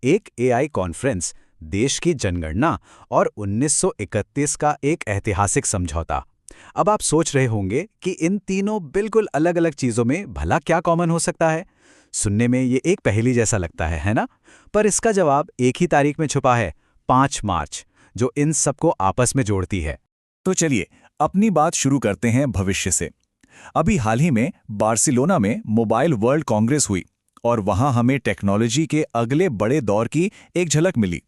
एक AI conference, देश की जनगणना और 1931 का एक ऐतिहासिक समझौता। अब आप सोच रहे होंगे कि इन तीनों बिल्कुल अलग-अलग चीजों में भला क्या कॉमन हो सकता है। सुनने में ये एक पहेली जैसा लगता है ना? पर इसका जवाब एक ही तारीख में छुपा है, 5 मार्च, जो इन सबको आपस में जोड़ती है। तो चलिए अपनी बात शुरू करते हैं भविष्य से। अभी हाल ही में बार्सिलोना में मोबाइल वर्ल्ड कांग्रेस हुई और वहां हमें टेक्नोलॉजी के अगले बड़े दौर की एक झलक मिली,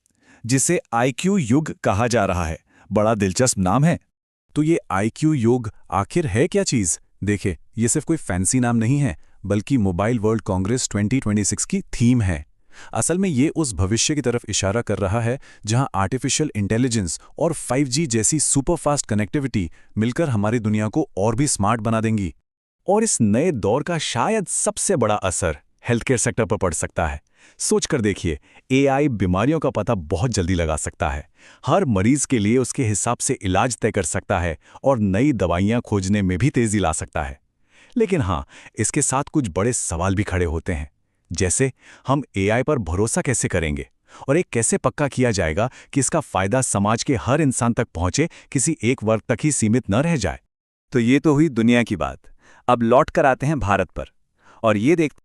जिसे आईक्यू युग कहा जा रहा है। बड़ा दिलचस्प नाम है। तो ये आईक्यू युग आखिर है क्या चीज? देखिए, ये सिर्फ कोई फैंसी नाम नहीं है, बल्कि मोबाइल वर्ल्ड कांग्रेस 2026 की थीम है। असल में ये उस भविष्य की तरफ इशारा कर रहा है जहां आर्टिफिशियल इंटेलिजेंस और 5G जैसी सुपरफास्ट कनेक्टिविटी मिलकर हमारी दुनिया को और भी स्मार्ट बना देंगी। और इस नए दौर का शायद सबसे बड़ा असर हेल्थ केयर सेक्टर पर पड़ सकता है। सोचकर देखिए, एआई बीमारियों का पता बहुत जल्दी लगा सकता है, हर मरीज के लिए उसके हिसाब से इलाज तय कर सकता है और नई दवाइयां खोजने में भी तेजी ला सकता है। लेकिन हाँ, इसके साथ कुछ बड़े सवाल भी खड़े होते हैं, जैसे हम एआई पर भरोसा कैसे करेंगे और एक कैसे पक्का किया जाएगा कि इसका फायदा समाज के हर इंसान तक पहुंचे, किसी एक वर्ग तक ही सीमित न रह जाए। तो ये तो हुई दुनिया की बात। अब लौट कर आते हैं भारत पर और ये देखते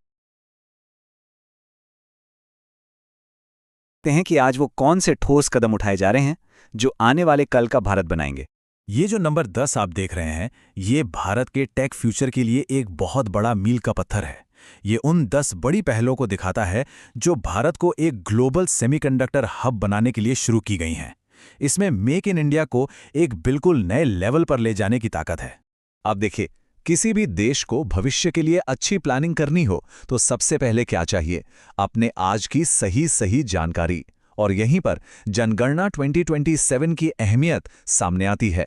हैं कि आज वो कौन से ठोस कदम उठाए जा रहे हैं जो आने वाले कल का भारत बनाएंगे। ये जो नंबर 10 आप देख रहे हैं, ये भारत के टेक फ्यूचर के लिए एक बहुत बड़ा मील का पत्थर है। ये उन 10 बड़ी पहलों को दिखाता है जो भारत को एक ग्लोबल सेमीकंडक्टर हब बनाने के लिए शुरू की गई हैं। इसमें मेक इन इंडिया को एक बिल्कुल नए लेवल पर ले जाने की ताकत है। अब देखिए, किसी भी देश को भविष्य के लिए अच्छी प्लानिंग करनी हो तो सबसे पहले क्या चाहिए? अपने आज की सही जानकारी। और यहीं पर जनगणना 2027 की अहमियत सामने आती है।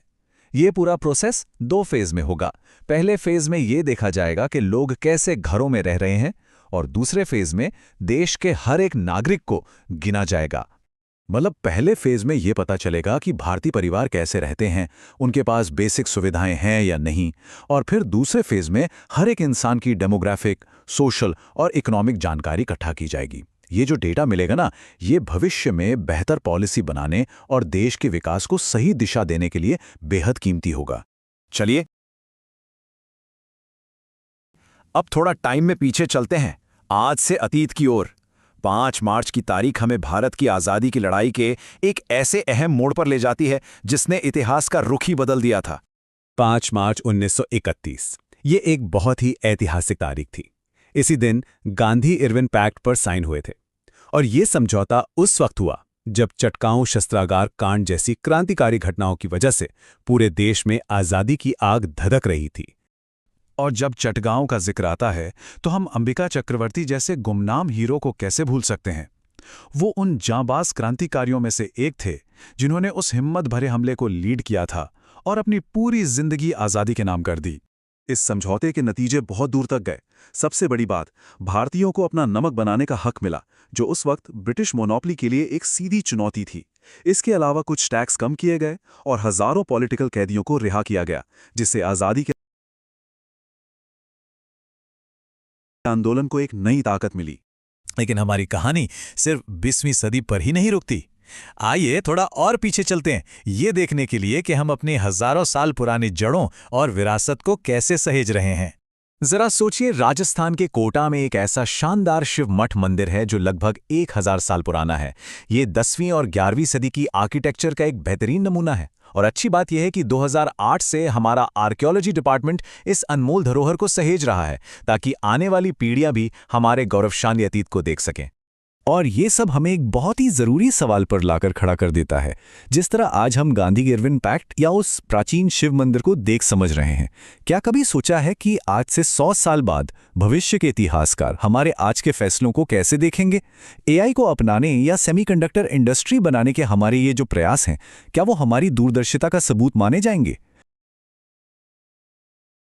ये पूरा प्रोसेस 2 फेज में होगा। पहले फेज में ये देखा जाएगा कि लोग कैसे घरों में रह रहे हैं, और दूसरे फेज में देश के हर एक नागरिक को गिना जाएगा। मतलब पहले फेज में ये पता चलेगा कि भारतीय परिवार कैसे रहते हैं, उनके पास बेसिक सुविधाएं हैं या नहीं। और फिर दूसरे फेज में हर एक इंसान की डेमोग्राफिक, सोशल और इकोनॉमिक जानकारी इकट्ठा की जाएगी। ये जो डेटा मिलेगा ना, ये भविष्य में बेहतर पॉलिसी बनाने और देश के विकास को सही दिशा देने के लिए बेहद कीमती होगा। चलिए अब थोड़ा टाइम में पीछे चलते हैं, आज से अतीत की ओर। 5 मार्च की तारीख हमें भारत की आज़ादी की लड़ाई के एक ऐसे अहम मोड़ पर ले जाती है जिसने इतिहास का रुख ही बदल दिया था। 5 मार्च 1931, ये एक बहुत ही ऐतिहासिक तारीख थी। इसी दिन गांधी-इरविन पैक्ट पर साइन हुए थे। और ये समझौता उस वक्त हुआ जब चटगांव शस्त्रागार कांड जैसी क्रांतिकारी घटनाओं की वजह से पूरे देश में आज़ादी की आग धधक रही थी। और जब चटगांव का जिक्र आता है तो हम अंबिका चक्रवर्ती जैसे गुमनाम हीरो को कैसे भूल सकते हैं। वो उन जांबाज क्रांतिकारियों में से एक थे जिन्होंने उस हिम्मत भरे हमले को लीड किया था और अपनी पूरी जिंदगी आज़ादी के नाम कर दी। इस समझौते के नतीजे बहुत दूर तक गए। सबसे बड़ी बात, भारतीयों को अपना नमक बनाने का हक मिला, जो उस वक्त ब्रिटिश मोनोपोली के लिए एक सीधी चुनौती थी। इसके अलावा कुछ टैक्स कम किए गए और हजारों पॉलिटिकल कैदियों को रिहा किया गया, जिससे आज़ादी के आंदोलन को एक नई ताकत मिली। लेकिन हमारी कहानी सिर्फ 20वीं सदी पर ही नहीं रुकती। आइए थोड़ा और पीछे चलते हैं, ये देखने के लिए कि हम अपनी हजारों साल पुरानी जड़ों और विरासत को कैसे सहेज रहे हैं। जरा सोचिए, राजस्थान के कोटा में एक ऐसा शानदार शिव मठ मंदिर है जो लगभग 1000 साल पुराना है। ये 10वीं और 11वीं सदी की आर्किटेक्चर का एक बेहतरीन नमूना है। और अच्छी बात यह है कि 2008 से हमारा आर्कियोलॉजी डिपार्टमेंट इस अनमोल धरोहर को सहेज रहा है, ताकि आने वाली पीढ़ियां भी हमारे गौरवशाली अतीत को देख सकें। और ये सब हमें एक बहुत ही ज़रूरी सवाल पर लाकर खड़ा कर देता है। जिस तरह आज हम गांधी-इरविन पैक्ट या उस प्राचीन शिव मंदिर को देख समझ रहे हैं, क्या कभी सोचा है कि आज से 100 साल बाद भविष्य के इतिहासकार हमारे आज के फैसलों को कैसे देखेंगे? एआई को अपनाने या सेमीकंडक्टर इंडस्ट्री बनाने के हमारे ये जो प्रयास हैं, क्या वो हमारी दूरदर्शिता का सबूत माने जाएंगे?